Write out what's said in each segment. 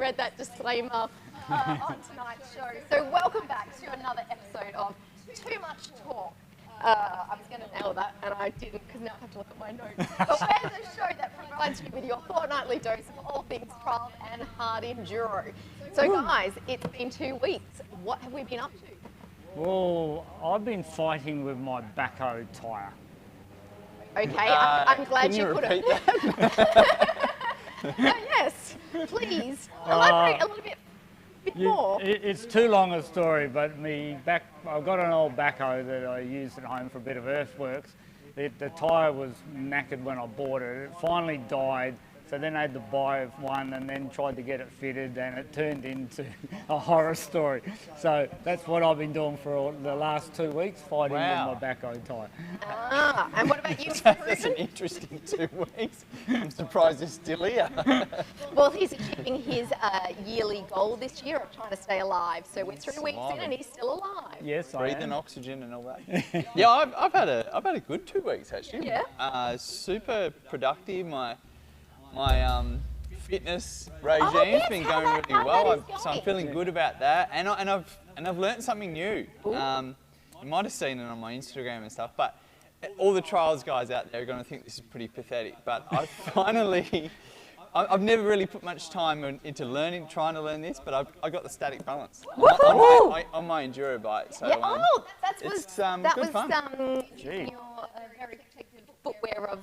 read that disclaimer on tonight's show. So welcome back to another episode of Too Much Talk. I was going to nail that, and I didn't because now I have to look at my notes. But we're the show that provides you with your fortnightly dose of all things trials and hard enduro. So guys, it's been 2 weeks. What have we been up to? Well, I've been fighting with my backhoe tyre. Okay, I'm glad you put it. Yes, please elaborate a little bit more. It's too long a story, but I've got an old backhoe that I used at home for a bit of earthworks. The tyre was knackered when I bought it. It finally died, so then I had to buy one and then tried to get it fitted, and it turned into a horror story. So that's what I've been doing for the last 2 weeks, fighting with my backhoe tyre. And what about you, That's an interesting 2 weeks. I'm surprised he's still here. Well, he's achieving his yearly goal this year of trying to stay alive. So we're 3 weeks in and he's still alive. Yes, I Breathing am. oxygen and all that. Yeah, I've had a good 2 weeks actually. Yeah. Super productive. My fitness regime's been going really well. So I'm feeling good about that, and I've learnt something new. You might have seen it on my Instagram and stuff, but all the trials guys out there are going to think this is pretty pathetic. But I've never really put much time into trying to learn this, but I got the static balance on my enduro bike. So that was good fun. Your very protective footwear of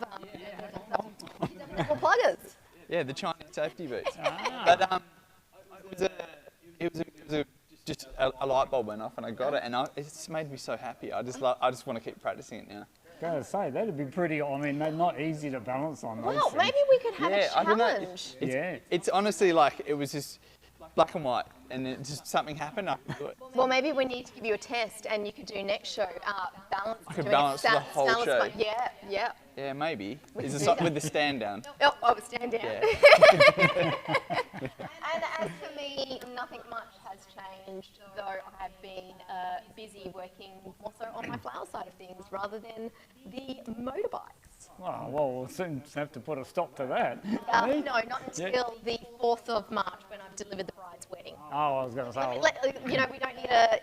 pluggers. Yeah, the Chinese safety boots. But it was just a light bulb went off, and I got it, and it's made me so happy. I just want to keep practicing it now. Gotta say, that'd be pretty, I mean, they're not easy to balance on those Well, things. maybe we could have a I don't know. challenge. It's honestly like it was just black and white, and it just something happened. I could do it. Well, maybe we need to give you a test, and you could do next show balance. I could balance the whole show. Yeah. Yeah, maybe. Is it with the stand down? Oh, stand down. Yeah. And as for me, nothing much has changed, though I have been busy working more so on my flower side of things rather than the motorbikes. Well, we'll soon have to put a stop to that. No, not until the 4th of March when I've delivered the bride's wedding. Oh, I was going to say... We don't need an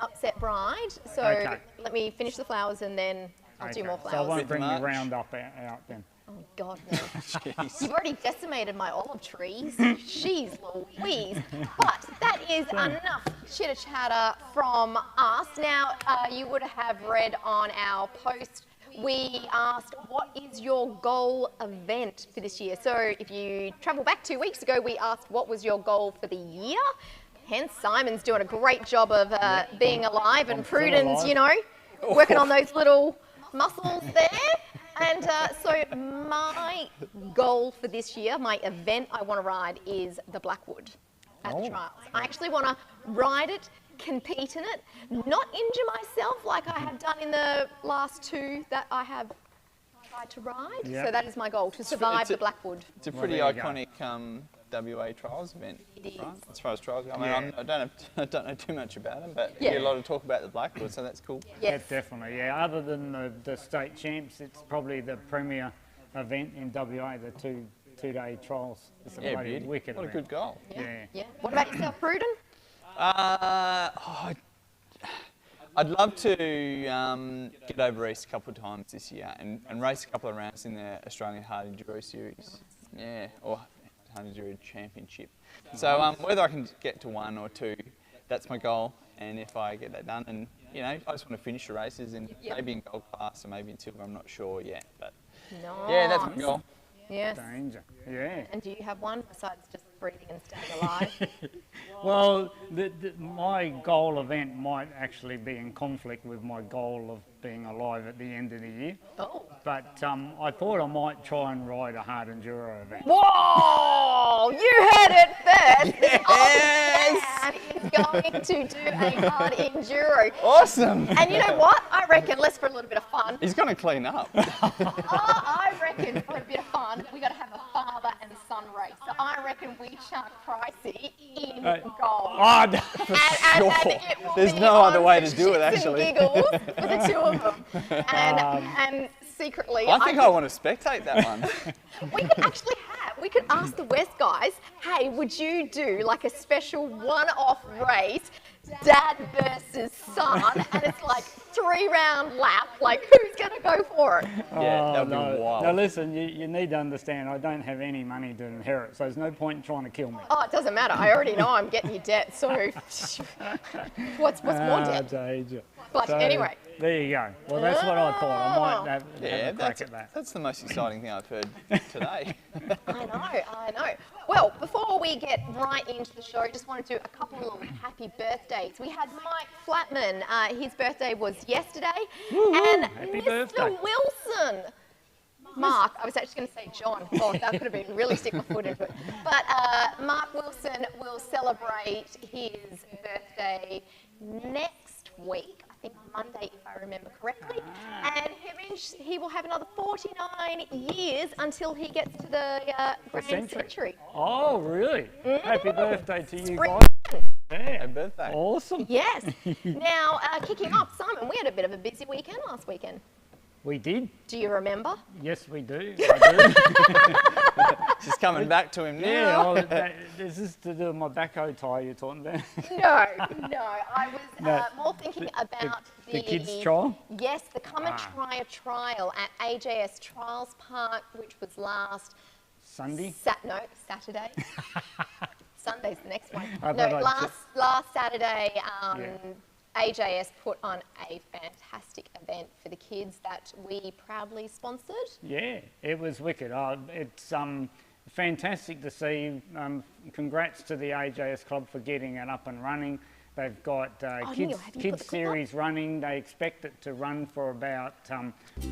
upset bride, so let me finish the flowers and then I'll do more flowers. So I won't bring the roundup out then. Oh, God, no. You've already decimated my olive trees. Jeez Louise. But that is enough chitter-chatter from us. Now, you would have read on our post, we asked, what is your goal event for this year? So if you travel back 2 weeks ago, we asked, what was your goal for the year? Hence, Simon's doing a great job of being alive, and Pruden's, working on those little muscles there. And so my goal for this year, my event I want to ride is the Blackwood at the Trials. I actually want to ride it, compete in it, not injure myself like I have done in the last 2 that I have tried to ride. Yep. So that is my goal, to survive the Blackwood. It's a pretty iconic WA trials event, right? As far as trials go. I mean, I don't know too much about them, but you hear a lot of talk about the Blackwood, so that's cool. Yes. Yeah, definitely. Yeah, other than the state champs, it's probably the premier event in WA. The two-day trials. It's a bloody wicked What a good goal. Yeah. What about yourself, Pruden? I'd love to get over east a couple of times this year and race a couple of rounds in the Australian Hard Enduro Series. Yeah, or Hard Enduro Championship. So whether I can get to 1 or 2, that's my goal. And if I get that done, and I just want to finish the races and maybe in gold class or maybe in silver, I'm not sure yet. But yeah, that's my goal. Yes. Danger. Yeah. And do you have one besides just breathing and staying alive? Well, my goal event might actually be in conflict with my goal of being alive at the end of the year. Oh. But I thought I might try and ride a hard enduro event. Whoa! You heard it first. Yes! Is going to do a hard enduro. Awesome! And you know what? I reckon, let's for a little bit of fun. He's going to clean up. I reckon for a bit of fun, we got to have a father and son race. So I reckon we chuck Pricey in goal. Oh, no, for sure. There's no other way to do it, actually. And giggles with the 2 of them. And secretly, I think I want to spectate that one. we could actually have, we could ask the West guys, hey, would you do like a special one-off race, dad versus son, and it's like 3-round lap, like who's going to go for it? Yeah, that would be wild. Now listen, you need to understand, I don't have any money to inherit, so there's no point in trying to kill me. Oh, it doesn't matter. I already know I'm getting you debt, so what's more debt? Danger. But So, anyway. There you go. Well, that's what I thought. I might have a crack at that. That's the most exciting thing I've heard today. I know. Well, before we get right into the show, just wanted to do a couple of happy birthdays. We had Mike Flatman. His birthday was yesterday. And happy Mr. birthday. Wilson. Mark, I was actually going to say John. Oh, that could have been really stick my foot into it. But Mark Wilson will celebrate his birthday next week. I think Monday, if I remember correctly. And he will have another 49 years until he gets to the grand century. Oh, really? Happy birthday to you Spring. guys. Yeah. Happy birthday. Awesome. Yes. Now, kicking off, Simon, we had a bit of a busy weekend last weekend. We did? Do you remember? Yes, we do. I do. She's coming back to him now. Yeah, is this to do with my backhoe tie you're talking about? No. I was more thinking about the kids' trial? Yes, the Come and Try a Trial at AWST Trials Park, which was last Sunday? Saturday. Sunday's the next one. No, last Saturday, AJS put on a fantastic event for the kids that we proudly sponsored. Yeah, it was wicked. It's fantastic to see. Congrats to the AJS Club for getting it up and running. They've got kids series running. They expect it to run for about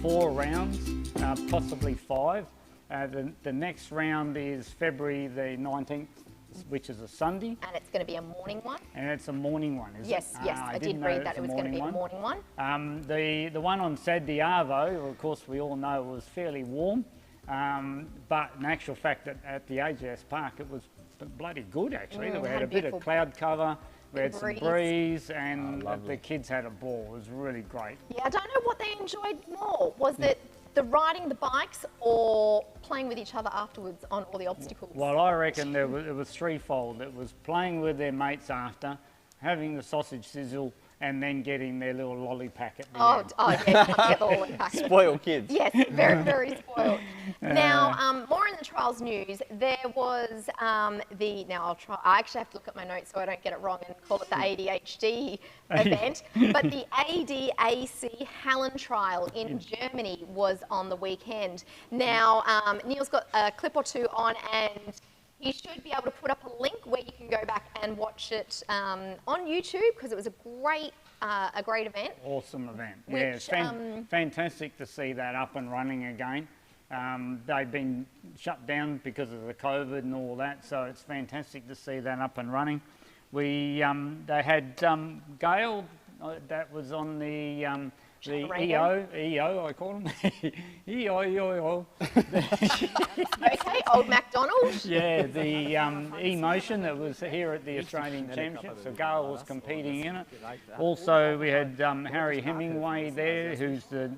4 rounds, possibly 5. The next round is February the 19th, which is a Sunday. And it's going to be a morning one? And it's a morning one, is it? Yes, I did read that it was going to be a morning one. The one on Saturday, Arvo, of course, we all know it was fairly warm. But in actual fact, at the AJS Park, it was bloody good, actually. We had a bit of cloud cover. We had some breeze, and the kids had a ball. It was really great. Yeah, I don't know what they enjoyed more. Was it the riding the bikes or playing with each other afterwards on all the obstacles? Well, I reckon it was threefold. It was playing with their mates after, having the sausage sizzle, and then getting their little lolly packet. Oh, yeah, get the lolly packet. Spoiled kids. Yes, very, very spoiled. Now, more in the trials news, there was I actually have to look at my notes so I don't get it wrong and call it the ADHD event, but the ADAC Hallen Trial in Germany was on the weekend. Now, Neil's got a clip or two on, and he should be able to put up a link where you can go back and watch it on YouTube, because it was a great event. Awesome event. Yeah, it's fantastic to see that up and running again. They've been shut down because of the COVID and all that, so it's fantastic to see that up and running. They had Gayle that was on the EO, I call him. EO. Okay, old MacDonald. Yeah, the E-Motion that was here at the Australian Championships, so Gayle was competing in it. Also, we had Harry Hemingway there, who's the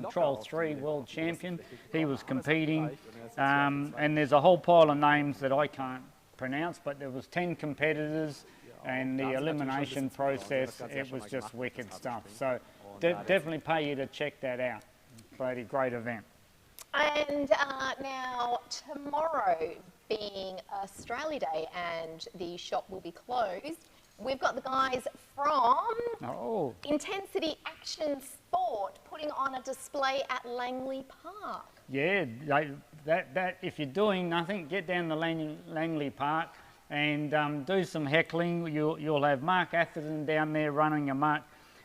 Trial 3 World Champion. He was competing. And there's a whole pile of names that I can't pronounce, but there was 10 competitors, and the elimination process, it was just wicked stuff. So definitely pay you to check that out. Bloody great event. And now tomorrow being Australia Day and the shop will be closed, we've got the guys from Intensity Action Sport putting on a display at Langley Park. Yeah, that if you're doing nothing, get down to Langley Park and do some heckling. You'll have Mark Atherton down there running amok.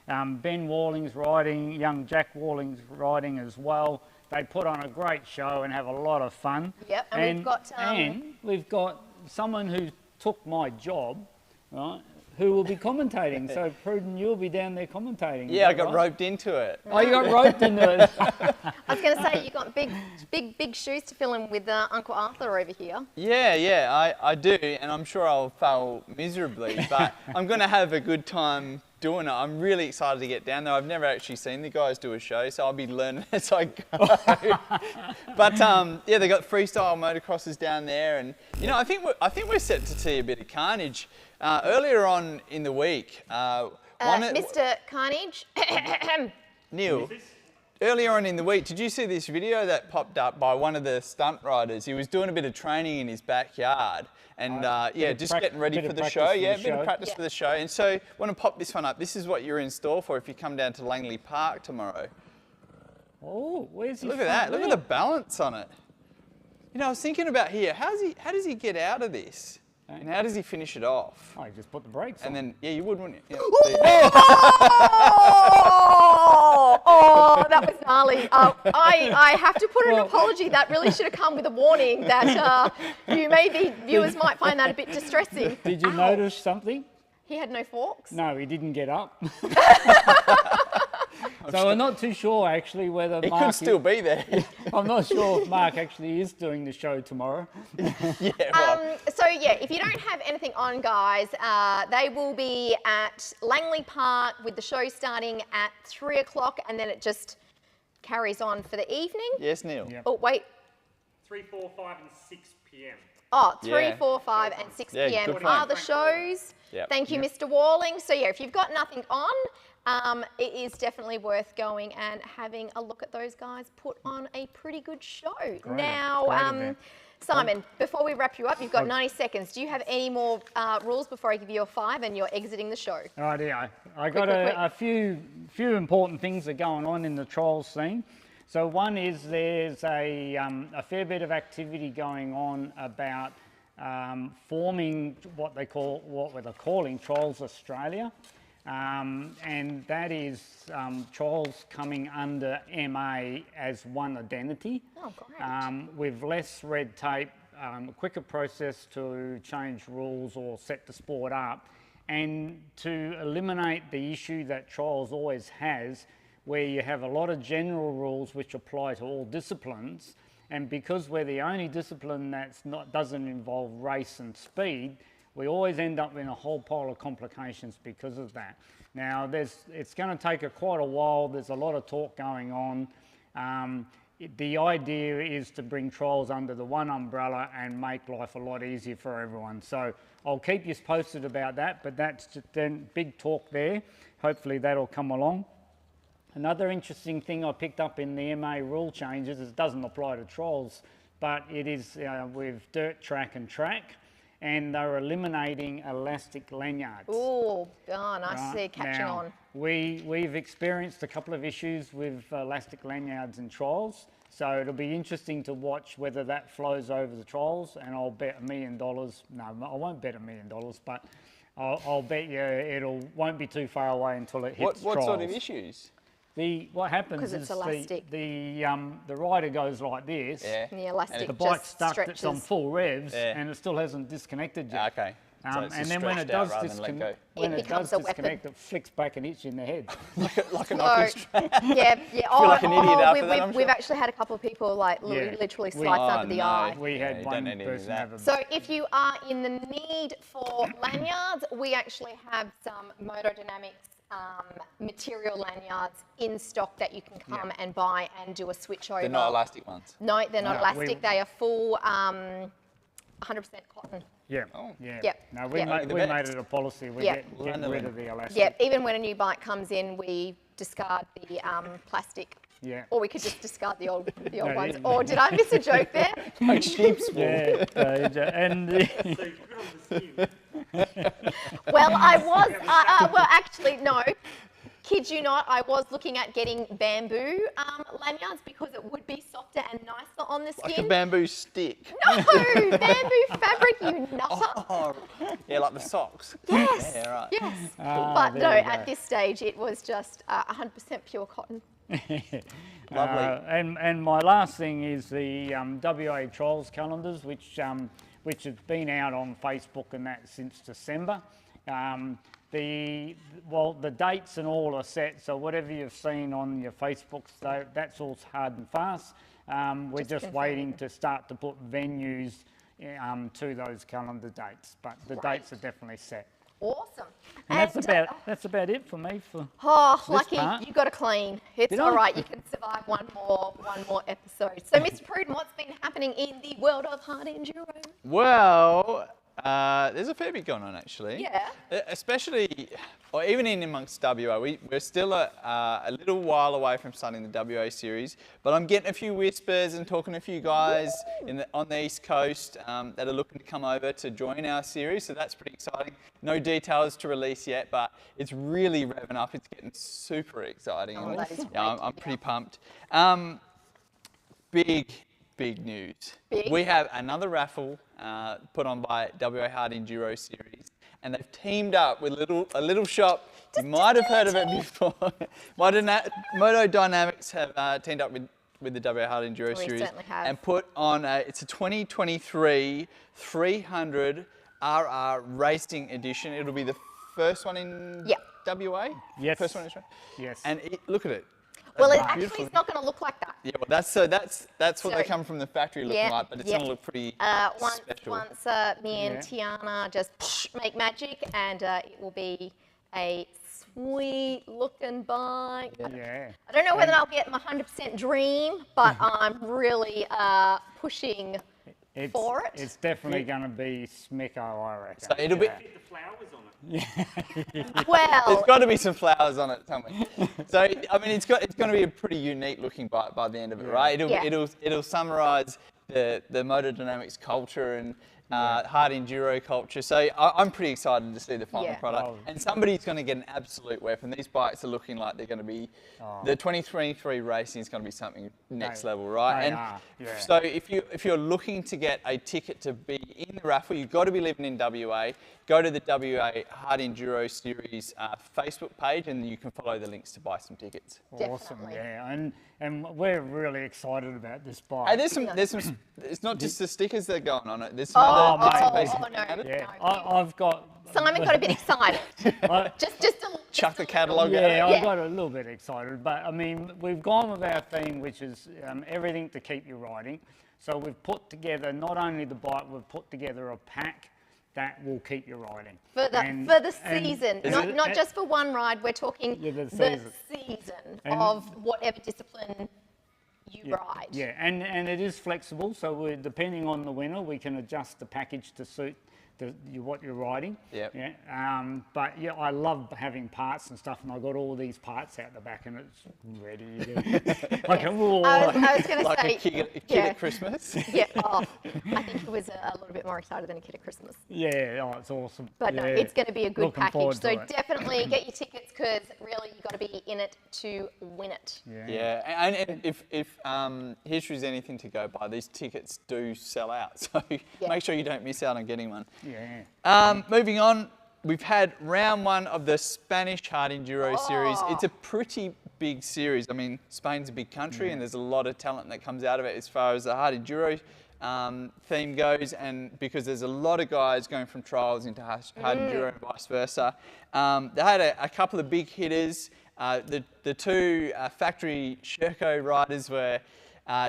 Ben Walling's riding, young Jack Walling's riding as well. They put on a great show and have a lot of fun. Yep, and we've got someone who took my job, right, who will be commentating. So Pruden, you'll be down there commentating. Yeah, I got roped into it. Oh, you got roped into it. I was going to say, you've got big shoes to fill in with Uncle Arthur over here. Yeah, I do, and I'm sure I'll fail miserably, but I'm going to have a good time doing it. I'm really excited to get down there. I've never actually seen the guys do a show, so I'll be learning as I go. But yeah, they got freestyle motocrossers down there, and you know, I think we're set to see a bit of carnage. Earlier on in the week, Mr. Carnage. Neil. Earlier on in the week, did you see this video that popped up by one of the stunt riders? He was doing a bit of training in his backyard and yeah, just getting ready for the show. Yeah, a bit of practice for the show. And so I want to pop this one up. This is what you're in store for if you come down to Langley Park tomorrow. Oh, where's he? Look at that. Look at the balance on it. You know, I was thinking about here, how does he get out of this? And how does he finish it off? Oh, you just put the brakes on. And then, yeah, you would, wouldn't you? Yeah. Oh, that was gnarly. I have to put an apology. That really should have come with a warning that viewers might find that a bit distressing. Did you notice something? He had no forks? No, he didn't get up. So we're not too sure actually whether He Mark could still be there. I'm not sure if Mark actually is doing the show tomorrow. Yeah, right. So yeah, if you don't have anything on, guys, they will be at Langley Park with the show starting at 3 o'clock, and then it just carries on for the evening. Yes, Neil. Yep. Oh, wait. 3, 4, 5 and 6 p.m. Oh, 3, Yeah. 4, 5 and 6 Yeah, p.m. good are point. the shows. Yep. Thank you, Mr. Walling. So yeah, if you've got nothing on, it is definitely worth going and having a look at those guys put on a pretty good show. Now, event. Simon, before we wrap you up, you've got 90 seconds. Do you have any more rules before I give you your 5 and you're exiting the show? Right, yeah. I got quick. a few important things that are going on in the trials scene. So one is there's a fair bit of activity going on about forming what they're calling Trials Australia. And that is trials coming under MA as one identity. Oh, great. With less red tape, a quicker process to change rules or set the sport up, and to eliminate the issue that trials always has, where you have a lot of general rules which apply to all disciplines, and because we're the only discipline that's doesn't involve race and speed, we always end up in a whole pile of complications because of that. Now, it's going to take quite a while. There's a lot of talk going on. The idea is to bring trials under the one umbrella and make life a lot easier for everyone. So I'll keep you posted about that, but that's just big talk there. Hopefully that'll come along. Another interesting thing I picked up in the MA rule changes, it doesn't apply to trials, but it is with dirt track and track, and they're eliminating elastic lanyards. Oh, nice to see it catching on. We've experienced a couple of issues with elastic lanyards in trials, so it'll be interesting to watch whether that flows over the trials, and I'll bet $1 million, no, I won't bet $1 million, but I'll bet you won't be too far away until it hits What trials. sort of issues? What happens is the rider goes like this. Yeah. And the elastic The bike's just stuck, stretches. it's on full revs, Yeah. and it still hasn't disconnected yet. Okay. So it's And just then when it stretched out does rather than let go. when It it becomes does a weapon. disconnect, it flicks back and hits you in the head. like an orchestra. Yeah. like an idiot after that, I'm we've sure. actually had a couple of people literally slice under the eye. We had you one don't need any of person that. have a So if you are in the need for lanyards, we actually have some Moto Dynamics material lanyards in stock that you can come and buy and do a switch over. They're not elastic ones. No, they're not No, elastic. They are full 100% cotton. Yeah. Oh. Yeah. Yep. No, we Yep. made it a policy. We Yep. get rid of the elastic. Yeah, even when a new bike comes in, we discard the plastic. Yeah. Or we could just discard the old No, ones. yeah. Or did I miss a joke there? Like sheep's wool. Yeah. And So you put on the sleeve. Well, I was, well, actually, no. Kid you not, I was looking at getting bamboo lanyards because it would be softer and nicer on the skin. Like a bamboo stick. No, bamboo fabric, you nutter. Oh, yeah, like the socks. Yes, Yeah, right. yes. Ah, But there no, you go. at this stage, it was just 100% pure cotton. Lovely. And my last thing is the WA Trials calendars, which has been out on Facebook and that since December. The dates and all are set, so whatever you've seen on your Facebooks, that's all hard and fast. We're just waiting to start to put venues to those calendar dates, but the dates are definitely set. Awesome. And that's about it for me. Oh, this lucky part. you got to clean. It's Did all I? right. You can survive one more episode. So, Mr. Pruden, what's been happening in the world of hard enduro? Well, there's a fair bit going on actually. Yeah. Especially, or even in amongst WA, we're still a little while away from starting the WA series, but I'm getting a few whispers and talking to a few guys on the East Coast that are looking to come over to join our series, so that's pretty exciting. No details to release yet, but it's really revving up. It's getting super exciting. Oh, that is great yeah, to I'm hear. pretty pumped. Big news. Big? We have another raffle put on by WA Hard Enduro Series, and they've teamed up with a little shop. You might have heard of it before. Moto Dynamics have teamed up with the WA Hard Enduro We Series certainly have. and put on it's a 2023 300 RR Racing Edition. It'll be the first one in Yeah. WA. Yes. First one in Australia. Yes. And look at it. Well, it That's actually beautiful. is not going to look like that. Yeah, well, that's what So- they come from the factory looking Yeah, like, but it's yeah. going to look pretty special. Once me and Tiana just make magic, and it will be a sweet looking bike. Yeah. I don't know whether I'll get my 100% dream, but I'm really pushing for it. It's definitely going to be smicko, I reckon. So it'll be. Get the flowers on it. Well, There's got to be some flowers on it somewhere. So I mean, it's going to be a pretty unique looking bike by the end of it, right? Yeah. It'll summarise the Moto Dynamics culture and hard enduro culture. So I'm pretty excited to see the final Yeah. product. Oh. And somebody's going to get an absolute weapon. These bikes are looking like they're going to be. The 2023 racing is going to be something next They- level, right? they And are, yeah. so if you're looking to get a ticket to be in the raffle, you've got to be living in WA. Go to the WA Hard Enduro Series Facebook page, and you can follow the links to buy some tickets. Awesome, Definitely. yeah. And we're really excited about this bike. Hey, there's some. It's not just the stickers that are going on it. There's some Oh, other bits and oh, pieces oh, no. around it. Yeah, No. I've got... Simon got a bit excited. I- just a Chuck the catalogue Yeah, out. I got a little bit excited, but I mean, we've gone with our theme, which is everything to keep you riding. So we've put together not only the bike, we've put together a pack that will keep you riding. for the And- season, and- not just for one ride. We're talking Yeah, the the season. season And- of whatever discipline you ride. Yeah, and it is flexible, so depending on the winner, we can adjust the package to suit what you're riding. Yep. Yeah. But yeah, I love having parts and stuff, and I got all these parts out the back, and it's ready. Like a whoa. I was going to Like say, a kid yeah. at Christmas. Yeah, I think he was a little bit more excited than a kid at Christmas. Yeah, oh, it's awesome. But no, Yeah. it's going to be a good Looking package. forward So to it. definitely get your tickets, because really you've got to be in it to win it. Yeah, and if history is anything to go by, these tickets do sell out. So make sure you don't miss out on getting one. Yeah. Moving on, we've had round one of the Spanish Hard Enduro Series. It's a pretty big series. I mean, Spain's a big country, and there's a lot of talent that comes out of it as far as the Hard Enduro theme goes, and because there's a lot of guys going from trials into hard enduro and vice versa. They had a couple of big hitters. The two factory Sherco riders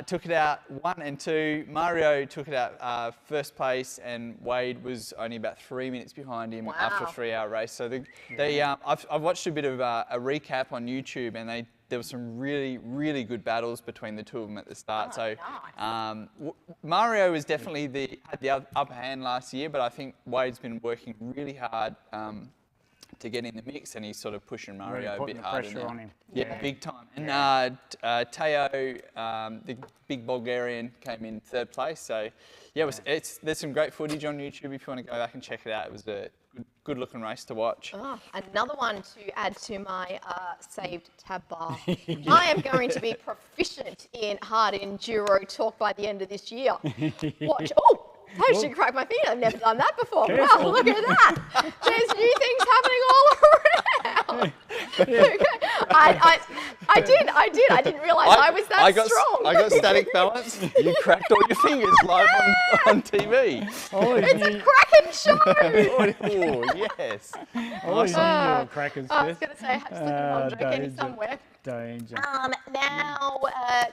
took it out 1 and 2. Mario took it out first place, and Wade was only about 3 minutes behind him after a 3-hour race. So I've watched a bit of a recap on YouTube, and there were some really good battles between the two of them at the start. Mario was definitely had the upper hand last year, but I think Wade's been working really hard to get in the mix, and he's sort of pushing Mario a bit harder pressure now. on him. Yeah, big time. And Teo, the big Bulgarian, came in 3rd place. So yeah, there's some great footage on YouTube if you want to go back and check it out. It was a good looking race to watch. Oh, another one to add to my saved tab bar. I am going to be proficient in hard enduro talk by the end of this year. Watch. Oh, I should crack my finger. I've never done that before. Careful. Wow, look at that. There's new things happening all around. I did. I didn't realise I was that strong. I got static balance. You cracked all your fingers live on TV. It's a cracking show. Oh, yes. Oh, you crackers. I was going to say, I have to look at Andre Kenny danger. somewhere. Danger. Now,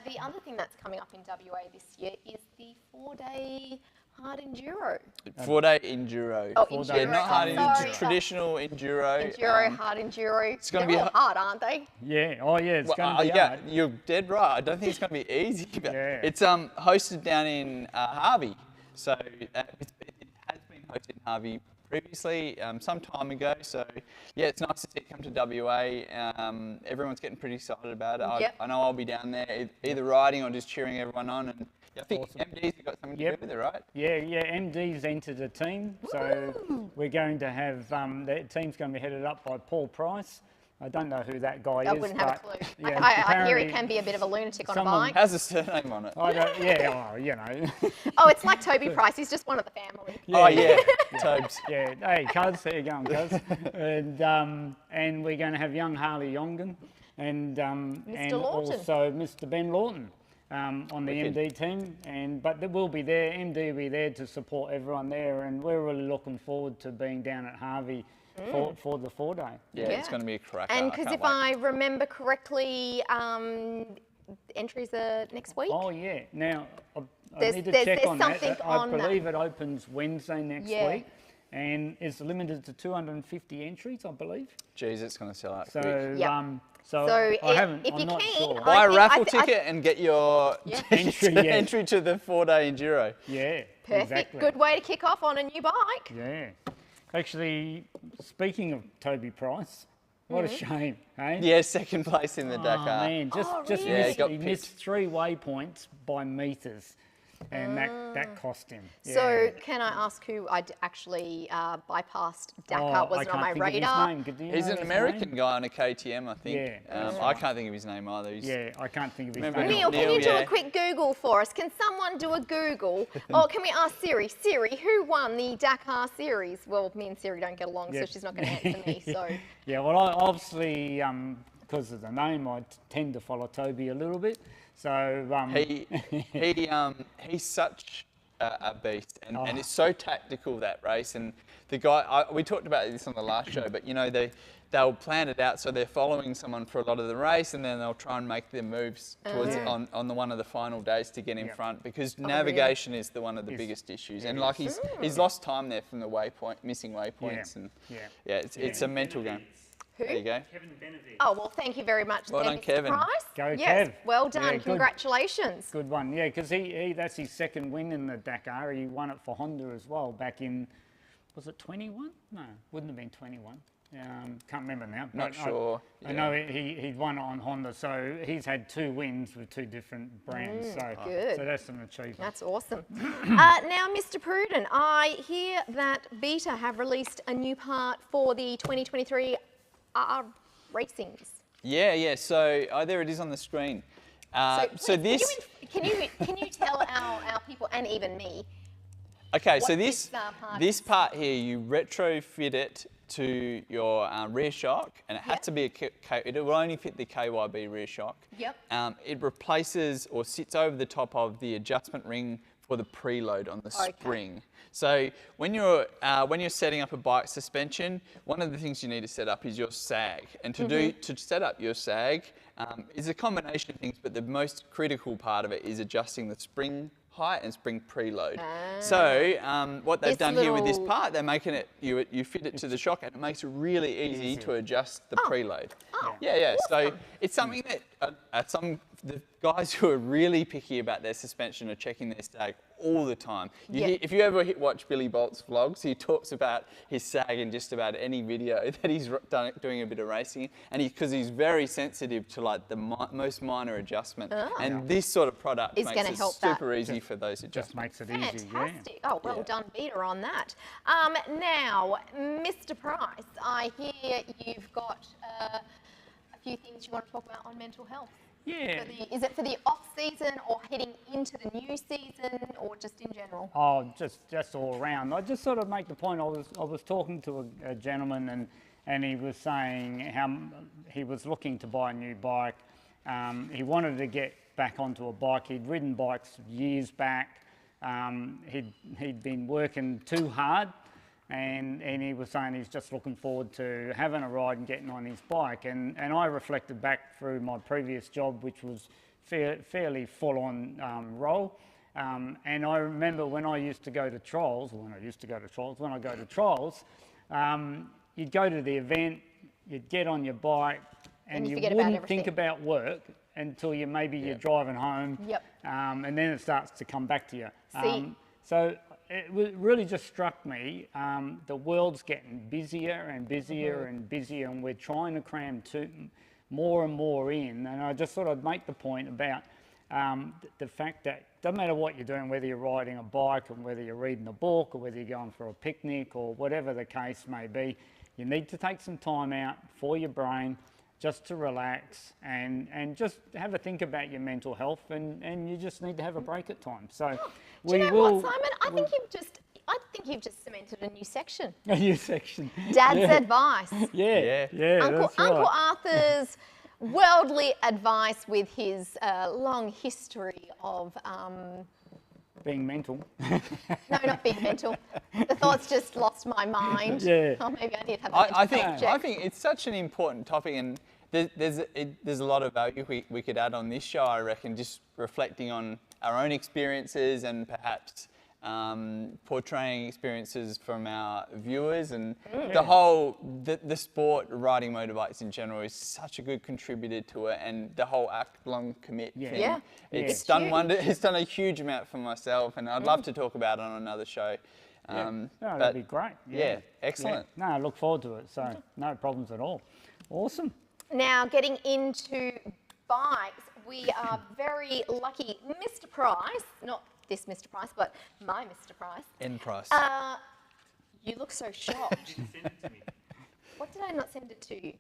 the other thing that's coming up in WA this year is the 4-day Hard enduro. 4-day enduro. Oh, Four enduro. Yeah, not hard I'm enduro, sorry. traditional enduro. Enduro, hard enduro. it's gonna They're be all hard, aren't they? Yeah, oh yeah, it's going to be yeah, hard. you're dead right. I don't think it's going to be easy. But Yeah. it's hosted down in Harvey. So it has been hosted in Harvey previously, some time ago. So yeah, it's nice to see it come to WA. Everyone's getting pretty excited about it. Yep. I know I'll be down there either riding or just cheering everyone on. And I think Awesome. MD's got something to Yep. do with it, right? Yeah, MD's entered a team, so we're going to have, the team's going to be headed up by Paul Price. I don't know who that guy is. I wouldn't have a but, clue. yeah, I hear he apparently can be a bit of a lunatic on a someone- bike. How's the surname on it? I don't, yeah, oh, you know. Oh, it's like Toby Price. He's just one of the family. Oh yeah, Tobes. Yeah, hey, cuz, how you going, cuz? And we're going to have young Harley Yongan and Lawton. also Mr. Ben Lawton on the Wicked. MD team. But they will be there, MD will be there to support everyone there, and we're really looking forward to being down at Harvey for the 4-day. Yeah, it's going to be a cracker. And I because can't if wait. I remember correctly, entries are next week. Oh yeah. Now I There's- need to there's- check there's on that. something I on that. believe it opens Wednesday next Yeah. week, and it's limited to 250 entries, I believe. Jeez, it's going to sell out quick. So Yeah. so, So I if haven't. you I'm not can, sure. Buy a think- raffle I ticket and get your Entry, yeah. entry to the 4-day enduro. Yeah. Perfect. Exactly. Good way to kick off on a new bike. Yeah. Actually, speaking of Toby Price, what a shame, hey? Yeah, second place in the Oh Dakar. man, just really? Yeah, missed, got he picked. missed 3 waypoints by metres, and that cost him. So Yeah. can I ask who I actually bypassed? Oh, Dakar I wasn't on can't my think of his radar. name. Do you He's know an his American name? guy on a KTM, I think. Yeah, I can't think of his name either. Yeah, I can't think of his Remember name. Neil, can you do yeah. a quick Google for us? Can someone do a Google? Or can we ask Siri? Siri, who won the Dakar series? Well, me and Siri don't get along, Yeah. so she's not going to answer me. So Yeah, well, I obviously, because of the name, I tend to follow Toby a little bit. So He's such a beast, and it's so tactical, that race. And the guy, we talked about this on the last show, but you know they'll plan it out so they're following someone for a lot of the race, and then they'll try and make their moves towards on the one of the final days to get in front, because navigation is one of the biggest issues. And like he's lost time there from the missing waypoints, and it's a mental game. who? There you go. Kevin Benedict. Oh, well, thank you very much, Well there, done, Mr. Kevin. Price. Go, yes, Kev. well done. Yeah, good. Congratulations. good one, yeah, because he that's his second win in the Dakar. He won it for Honda as well back in, was it 21? No, wouldn't have been 21. Can't remember now. Not but sure. I know he won it on Honda, so he's had 2 wins with 2 different brands. good. So that's an achievement. That's awesome. Now, Mr. Pruden, I hear that Beta have released a new part for the 2023 racings. Yeah. So there it is on the screen. So please, this. Can you tell our people and even me? Okay, so what this part this is? part here, you retrofit it to your rear shock, and it has Yep. to be it will only fit the KYB rear shock. Yep. It replaces or sits over the top of the adjustment ring for the preload on the spring. So when you're setting up a bike suspension, one of the things you need to set up is your sag, and to set up your sag is a combination of things, but the most critical part of it is adjusting the spring height and spring preload. So what they've This done here with this little- part, they're making it, you fit it to the shock, and it makes it really easy to adjust the preload. Yeah. So it's something that the guys who are really picky about their suspension are checking their sag all the time. If you ever watch Billy Bolt's vlogs, he talks about his sag in just about any video that he's doing a bit of racing, and because he's very sensitive to like the most minor adjustment. And this sort of product Is makes gonna it help that. super easy for those Just adjustments. makes it easy, yeah. Fantastic. Oh, well done, Beta, on that. Now, Mr. Price, I hear you've got a few things you want to talk about on mental health. Yeah. Is it for the off-season or heading into the new season or just in general? Oh, just all around. I just sort of make the point. I was talking to a gentleman, and he was saying how he was looking to buy a new bike. He wanted to get back onto a bike. He'd ridden bikes years back. He'd been working too hard, and he was saying he's just looking forward to having a ride and getting on his bike. And I reflected back through my previous job, which was fairly full-on role. And I remember when I used to go to trials, you'd go to the event, you'd get on your bike, and you wouldn't think about work until you're driving home. Yep. And then it starts to come back to you. So it really just struck me, the world's getting busier and busier and busier, and we're trying to cram more and more in. And I just thought I'd make the point about the fact that it doesn't matter what you're doing, whether you're riding a bike or whether you're reading a book or whether you're going for a picnic or whatever the case may be, you need to take some time out for your brain just to relax and just have a think about your mental health, and you just need to have a break at times. So Do you know what, Simon? I think you've just cemented a new section. A new section. Dad's advice. Yeah. Uncle that's right. Arthur's worldly advice with his long history of being mental. no, not being mental. The thoughts just lost my mind. Yeah. Oh, maybe I need to have I think it's such an important topic, and there's a lot of value we could add on this show, I reckon, just reflecting on our own experiences and perhaps portraying experiences from our viewers, and the sport, riding motorbikes in general, is such a good contributor to it, and the whole act long commit thing. It's done it's done a huge amount for myself, and I'd love to talk about it on another show. That'd be great. Yeah, excellent. Yeah. No, I look forward to it. So no problems at all. Awesome. Now, getting into bikes, we are very lucky. Mr. Price, not this Mr. Price, but my Mr. Price. N Price. You look so shocked. Send it to me. What did I not send it to you?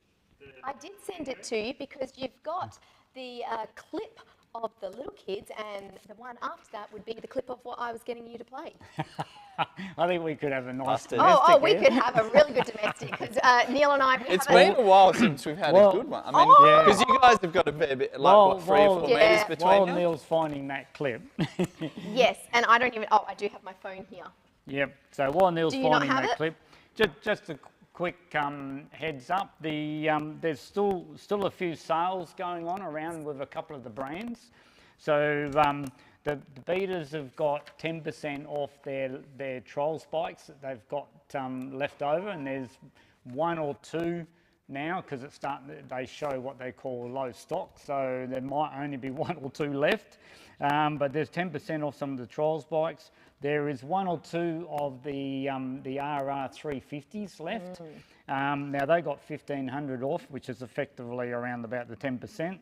I did send it to you because you've got the clip of the little kids, and the one after that would be the clip of what I was getting you to play. I think we could have a nice domestic. Oh, we could have a really good domestic, because Neil and I. It's been a while since we've had a good one. I mean, because you guys have got a bit like 3 or 4 metres between while you. Neil's finding that clip. Yes, and I don't even. Oh, I do have my phone here. Yep. So while Neil's finding that it? clip, just a quick heads up. There's still a few sales going on around with a couple of the brands. So the beaters have got 10% off their Trials bikes that they've got left over, and there's 1 or 2 now, because it's starting. They show what they call low stock, so there might only be 1 or 2 left. But there's 10% off some of the Trials bikes. There is 1 or 2 of the RR 350s left. Now they got 1,500 off, which is effectively around about the 10%.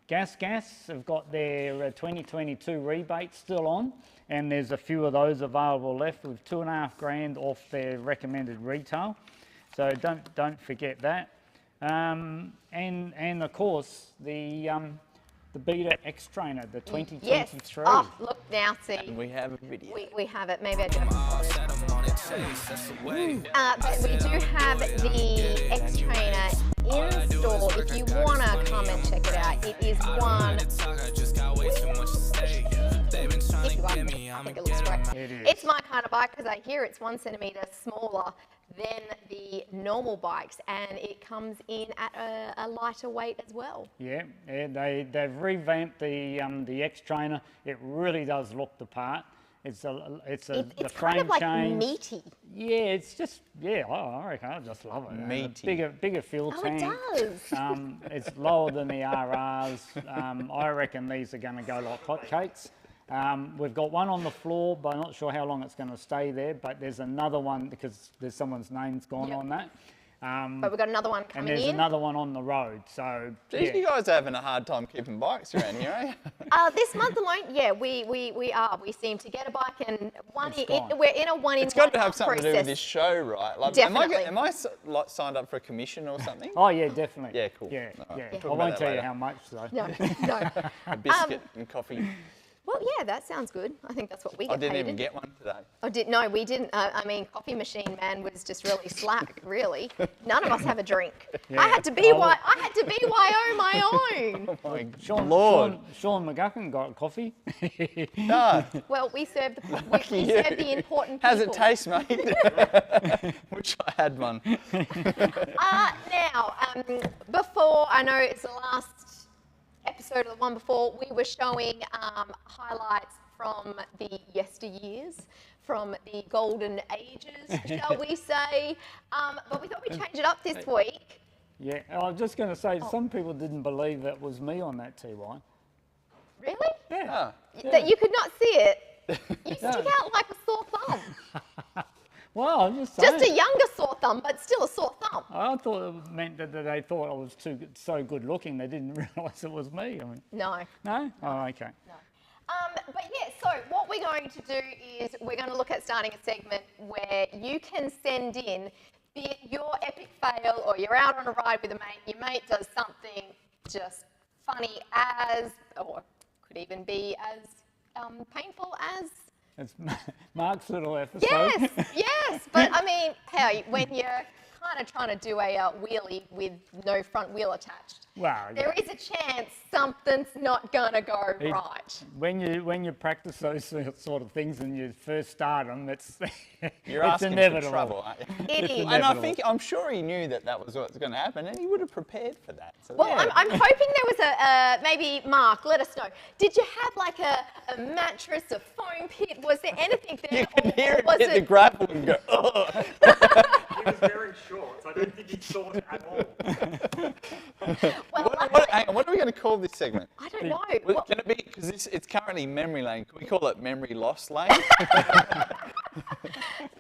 Gas have got their 2022 rebates still on, and there's a few of those available left with $2.5 grand off their recommended retail. So don't forget that. And of course the Beta X Trainer, the 2023. Yes. Oh, look now, see. And we have a video. We have it. Maybe I do have but we do have the X Trainer in store. If you want to come and check it out, it is one. If you like it, I think it looks great. It's my kind of bike, because I hear it's 1 centimetre smaller than the normal bikes, and it comes in at a lighter weight as well. Yeah, they've revamped the X Trainer. It really does look the part. It's the frame kind of like change. meaty. Yeah, it's just I reckon I just love it. Meaty. Bigger fuel tank. It does. It's lower than the RRs. I reckon these are going to go like hotcakes. We've got one on the floor, but I'm not sure how long it's going to stay there. But there's another one, because there's someone's name's gone on that. But we've got another one coming in. And there's another one on the road. So You guys are having a hard time keeping bikes around here, eh? This month alone, yeah, we are. We seem to get a bike, and we're in a one in. It's got to have something to do with this show, right? Like, Definitely. Am I signed up for a commission or something? Oh yeah, definitely. Yeah, cool. Yeah. Talk I about won't that tell you later. how much though. No. A biscuit and coffee. Well, yeah, that sounds good. I think that's what we I get didn't paid even in. get one today. No, we didn't. I mean, Coffee Machine Man was just really slack. Really, none of us have a drink. Yeah. I had to BYO my own. Oh my Sean McGuckin got coffee. No. Well, we serve the important people. How's it taste, mate? Wish I had one. Now, before, I know it's the last episode of the one before, we were showing highlights from the yesteryears, from the golden ages, shall we say. But we thought we'd change it up this week. Yeah, I was just going to say, some people didn't believe that was me on that TY. Really? Yeah. That you could not see it? You stick out like a sore thumb. Well, I'm just saying. Just a younger sore thumb, but still a sore thumb. I thought it meant that they thought I was so good looking, they didn't realise it was me. I mean, No. no? Oh, okay. No. But yeah, so what we're going to do is we're going to look at starting a segment where you can send in, be it your epic fail or you're out on a ride with a mate, your mate does something just funny as, or could even be as painful as. It's Mark's little episode. Yes, but I mean, hey, when you're kind of trying to do a wheelie with no front wheel attached, Wow. there is a chance something's not gonna go right. When you practice those sort of things and you first start them, it's You're it's asking inevitable. for trouble, aren't you? It is. And I'm sure he knew that was what's going to happen, and he would have prepared for that. So Well, I'm hoping there was a maybe Mark, let us know. Did you have like a mattress, a foam pit? Was there anything there? you can hear it was hit the grapple and go, oh. He was wearing shorts. I don't think he saw it at all. Well, Hang on, what are we going to call this segment? I don't know. Well, can it be, because it's currently memory lane, can we call it memory loss lane?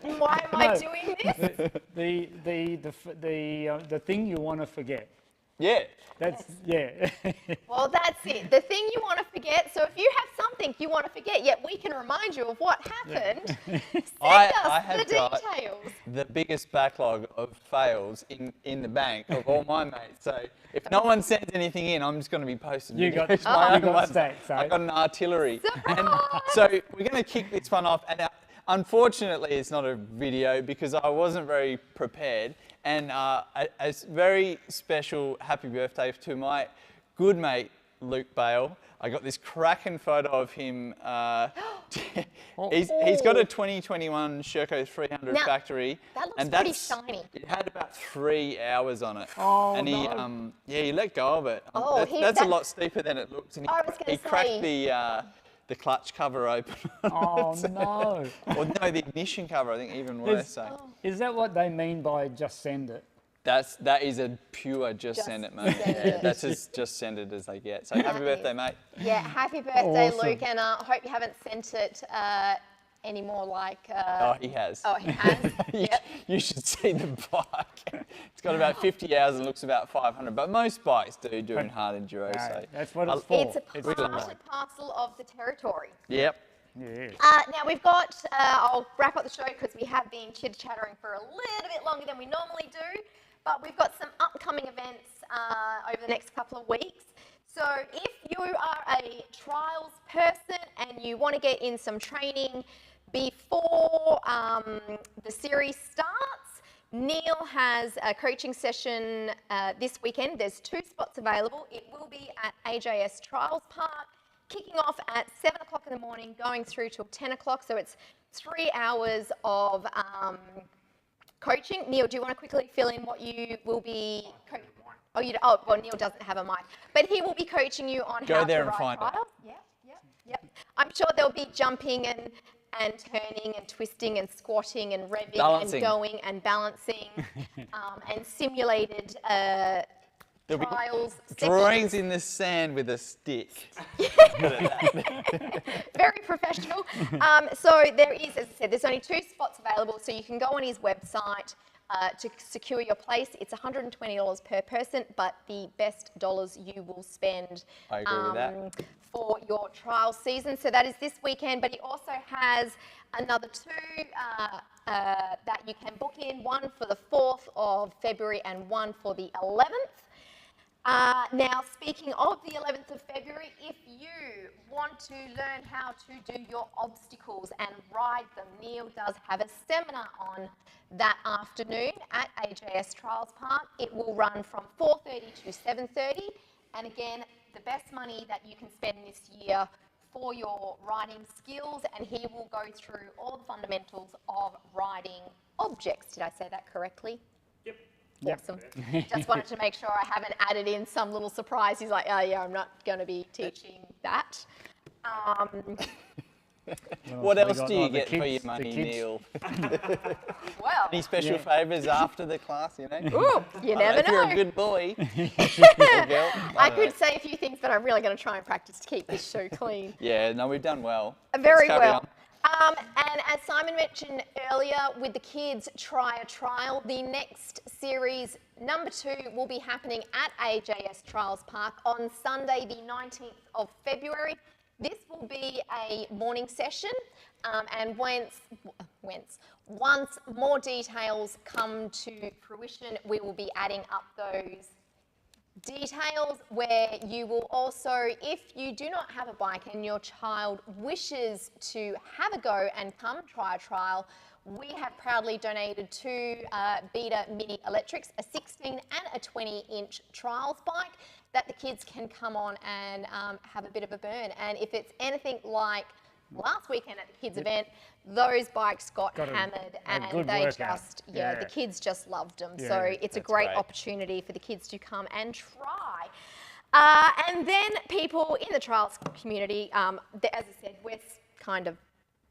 Why am I doing this? The thing you want to forget. Yeah. That's yeah. Well, that's it. The thing you want to forget. So if you have something you want to forget, yet we can remind you of what happened, send I us have the got details. the biggest backlog of fails in the bank of all my mates. So if no one sends anything in, I'm just going to be posting You got- videos, my you own got ones. stats, eh? I've got an artillery. And Surprise! so we're going to kick this one off. And unfortunately, it's not a video because I wasn't very prepared. And a very special happy birthday to my good mate, Luke Bale. I got this cracking photo of him. He's got a 2021 Sherco 300 Now, factory. that looks and pretty that's, shiny. It had about 3 hours on it. Oh, and he, no. he let go of it. Oh, that's a lot steeper than it looks. And I was gonna he cracked say- the clutch cover open. Oh no. Or no, the ignition cover, I think even worse. So. Is that what they mean by just send it? That is a pure just send it, mate. send Yeah, it. that's as just send it as they get. So happy birthday, mate. Yeah, happy birthday, Awesome. Luke, and I hope you haven't sent it anymore like... Oh, he has. Oh, he has? Yep. You should see the bike. It's got about 50 hours and looks about 500, but most bikes do during hard enduro. No, So that's what it's for. It's a part and parcel of the territory. Yep. Yeah. Now we've got, I'll wrap up the show because we have been chitter-chattering for a little bit longer than we normally do, but we've got some upcoming events over the next couple of weeks. So if you are a trials person and you want to get in some training before the series starts, Neil has a coaching session this weekend. There's 2 spots available. It will be at AWST Trials Park, kicking off at 7 o'clock in the morning, going through till 10 o'clock. So it's 3 hours of coaching. Neil, do you want to quickly fill in what you will be coaching? Oh, well, Neil doesn't have a mic, but he will be coaching you on Go how there to and ride find out. trials. Yep. I'm sure there'll be jumping and turning and twisting and squatting and revving Balancing. and going and balancing and simulated There'll be trials. drawings in the sand with a stick. Very professional. So there is, as I said, there's only 2 spots available, so you can go on his website to secure your place. It's $120 per person, but the best dollars you will spend I agree with that. for your trial season. So that is this weekend, but he also has another 2 that you can book in, one for the 4th of February and one for the 11th. Now, speaking of the 11th of February, if you want to learn how to do your obstacles and ride them, Neil does have a seminar on that afternoon at AWST Trials Park. It will run from 4:30 to 7:30. And again, the best money that you can spend this year for your riding skills, and he will go through all the fundamentals of riding objects. Did I say that correctly? Yep. Awesome. Just wanted to make sure I haven't added in some little surprise. He's like, oh yeah, I'm not going to be teaching that. What else do you get for your money, Neil? Well, Any special favours after the class, you know? ooh, you never If know. you're a good boy. Or girl, I don't know. could say a few things, but I'm really going to try and practice to keep this show clean. Yeah, no, we've done well. Very Let's carry well. on. And as Simon mentioned earlier, with the kids try a trial, the next series, number 2, will be happening at AWST Trials Park on Sunday, the 19th of February. This will be a morning session, and once more details come to fruition, we will be adding up those details, where you will also, if you do not have a bike and your child wishes to have a go and come try a trial, we have proudly donated 2 Beta Mini Electrics, a 16 and a 20-inch trials bike that the kids can come on and have a bit of a burn. And if it's anything like last weekend at the kids event, those bikes got hammered, and they workout. just, the kids just loved them. Yeah, so it's a that's great great. opportunity for the kids to come and try. And then people in the trials community, as I said, we're kind of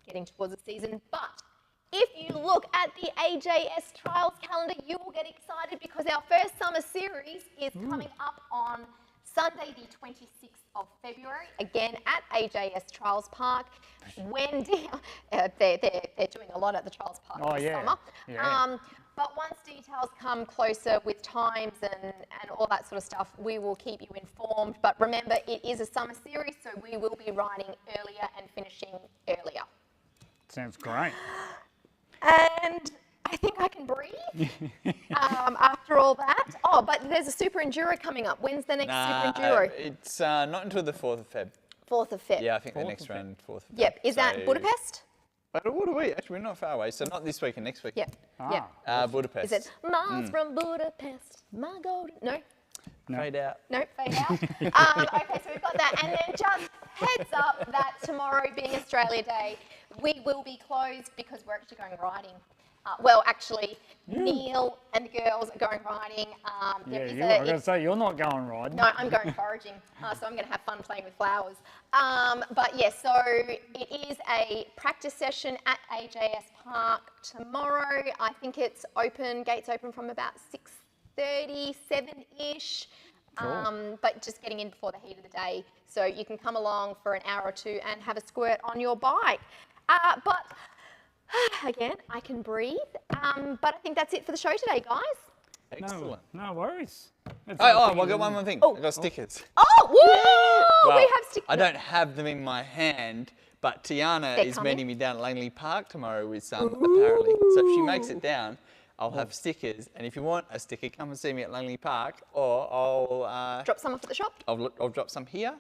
getting towards the season, but if you look at the AWST Trials calendar, you will get excited because our first summer series is coming up on Sunday, the 26th of February, again at AWST Trials Park. Wendy, they're doing a lot at the Trials Park this summer. Yeah. But once details come closer with times and all that sort of stuff, we will keep you informed. But remember, it is a summer series, so we will be riding earlier and finishing earlier. Sounds great. And I think I can breathe after all that. Oh, but there's a Super Enduro coming up. When's the next Super Enduro? It's not until the 4th of Feb. 4th of Feb. Yeah, I think the next round, 4th of Feb. Yep. Is that Budapest? But what are we? Actually, we're not far away, so not this week and next week. Yep. Ah. Yep. Budapest. Is it Miles from Budapest, my golden... No? Fade out. No, fade out. Okay, so we've got that. And then just heads up that tomorrow, being Australia Day, we will be closed because we're actually going riding. Well, actually, Neil and the girls are going riding. I was going to say, you're not going riding. No, I'm going foraging, so I'm going to have fun playing with flowers. But yes, so it is a practice session at AWST Park tomorrow. I think it's open, gates open from about 6:30, 7-ish. Cool. But just getting in before the heat of the day. So you can come along for an hour or 2 and have a squirt on your bike. But again, I can breathe. But I think that's it for the show today, guys. Excellent. No worries. I've got one more thing. Oh. I've got stickers. Oh, woo! Well, We have stickers. I don't have them in my hand, but Tiana They're is coming. meeting me down at Langley Park tomorrow with some, apparently. So if she makes it down, I'll have stickers. And if you want a sticker, come and see me at Langley Park, or I'll Drop some off at the shop. I'll drop some here.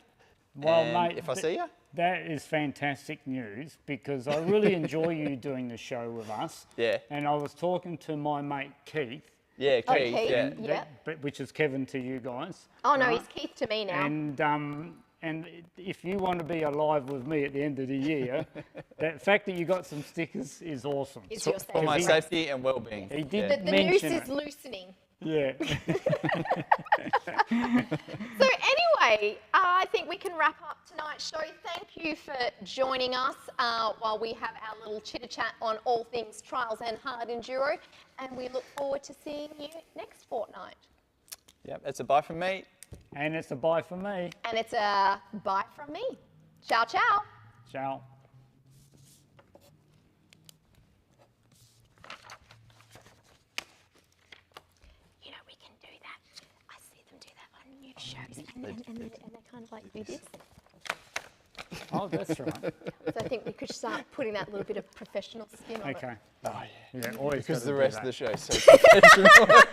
Well, and mate, if I see you. That is fantastic news, because I really enjoy you doing the show with us. Yeah. And I was talking to my mate Keith, Yeah, Keith. Okay. Yeah. Yeah. which is Kevin to you guys. Oh, no, right? he's Keith to me now. And if you want to be alive with me at the end of the year, the fact that you got some stickers is awesome. It's your For my safety. safety and well-being. He did The noose mention is it. loosening. Yeah. So anyway, I think we can wrap up tonight's show. Thank you for joining us while we have our little chitter-chat on all things Trials and Hard Enduro. And we look forward to seeing you next fortnight. Yep, it's a bye from me. And it's a bye for me. And it's a bye from me. Ciao, ciao. Ciao. You know, we can do that. I see them do that on new shows. And they kind of like do this. Oh, that's right. So I think we could start putting that little bit of professional spin on it. Okay. Oh, yeah. Yeah, always Because gotta the do rest that. of the show is so professional.